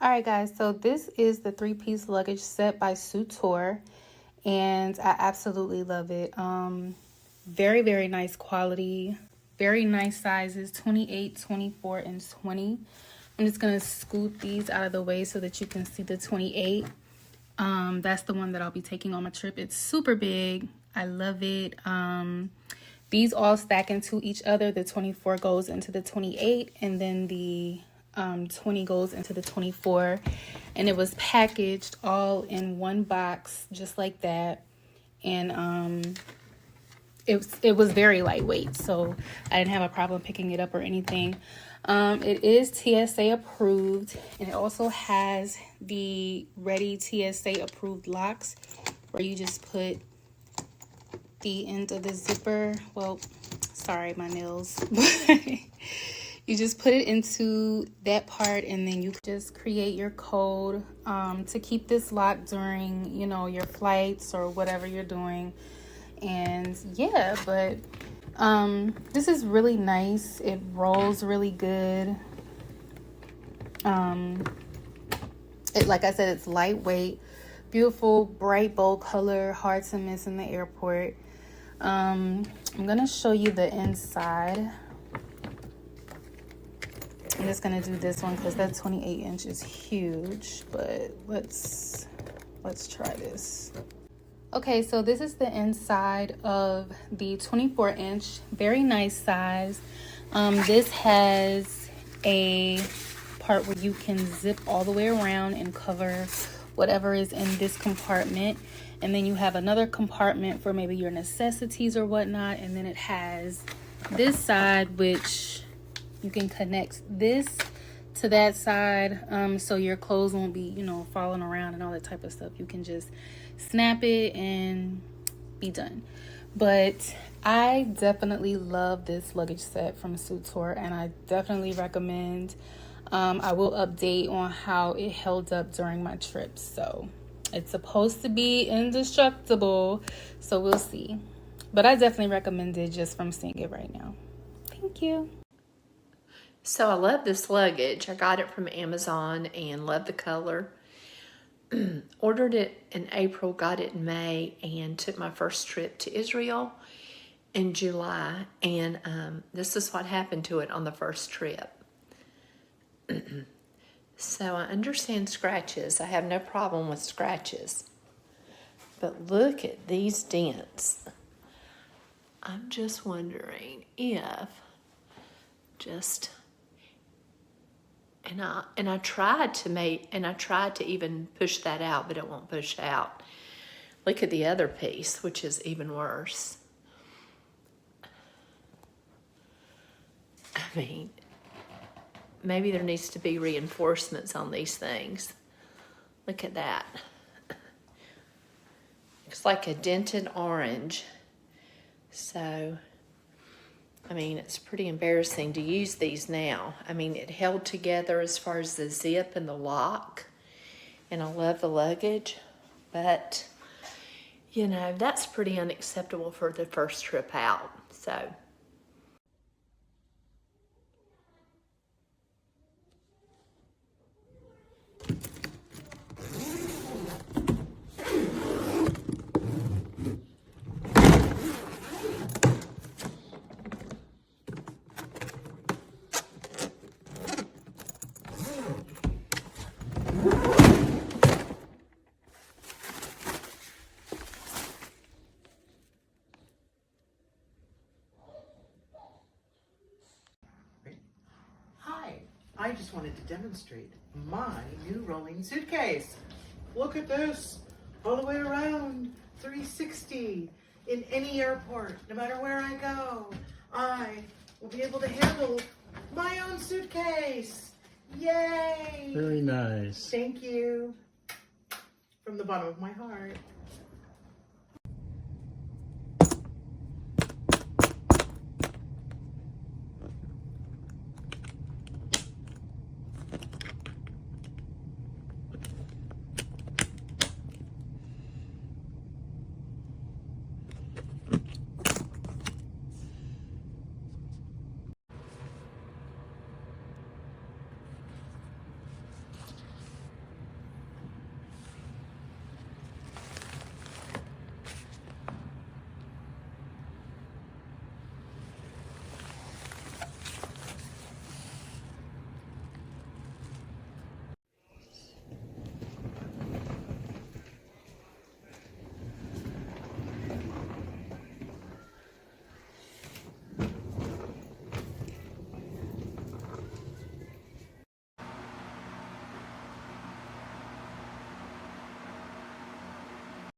All right, guys, so this is the 3-piece luggage set by Suitour, and I absolutely love it. Very, very nice quality, very nice sizes, 28, 24, and 20. I'm just going to scoot these out of the way so that you can see the 28. That's the one that I'll be taking on my trip. It's super big. I love it. These all stack into each other. The 24 goes into the 28, and then the 20 goes into the 24, and it was packaged all in one box just like that. And it was very lightweight, so I didn't have a problem picking it up or anything. It is TSA approved, and it also has the ready TSA approved locks where you just put the end of the zipper, well, sorry, my nails. You just put it into that part, and then you just create your code to keep this locked during, you know, your flights or whatever you're doing. And yeah, but this is really nice. It rolls really good. Like I said, it's lightweight, beautiful, bright, bold color, hard to miss in the airport. I'm gonna show you the inside. I'm just gonna do this one because that 28 inch is huge, but let's try this. Okay, so this is the inside of the 24 inch, very nice size. This has a part where you can zip all the way around and cover whatever is in this compartment. And then you have another compartment for maybe your necessities or whatnot. And then it has this side, which you can connect this to that side, so your clothes won't be, you know, falling around and all that type of stuff. You can just snap it and be done. But I definitely love this luggage set from Suitour, and I definitely recommend. I will update on how it held up during my trip. So it's supposed to be indestructible, so we'll see. But I definitely recommend it just from seeing it right now. Thank you. So I love this luggage. I got it from Amazon and love the color. Ordered it in April, got it in May, and took my first trip to Israel in July. And this is what happened to it on the first trip. So I understand scratches. I have no problem with scratches. But look at these dents. I'm just wondering if just... And I tried to even push that out, but it won't push out. Look at the other piece, which is even worse. I mean, maybe there needs to be reinforcements on these things. Look at that. It's like a dented orange. So, I mean, it's pretty embarrassing to use these now. I mean, it held together as far as the zip and the lock. And I love the luggage. But, you know, that's pretty unacceptable for the first trip out. So... I just wanted to demonstrate my new rolling suitcase. Look at this, all the way around, 360 in any airport, no matter where I go. I will be able to handle my own suitcase. Yay! Very nice. Thank you. From the bottom of my heart.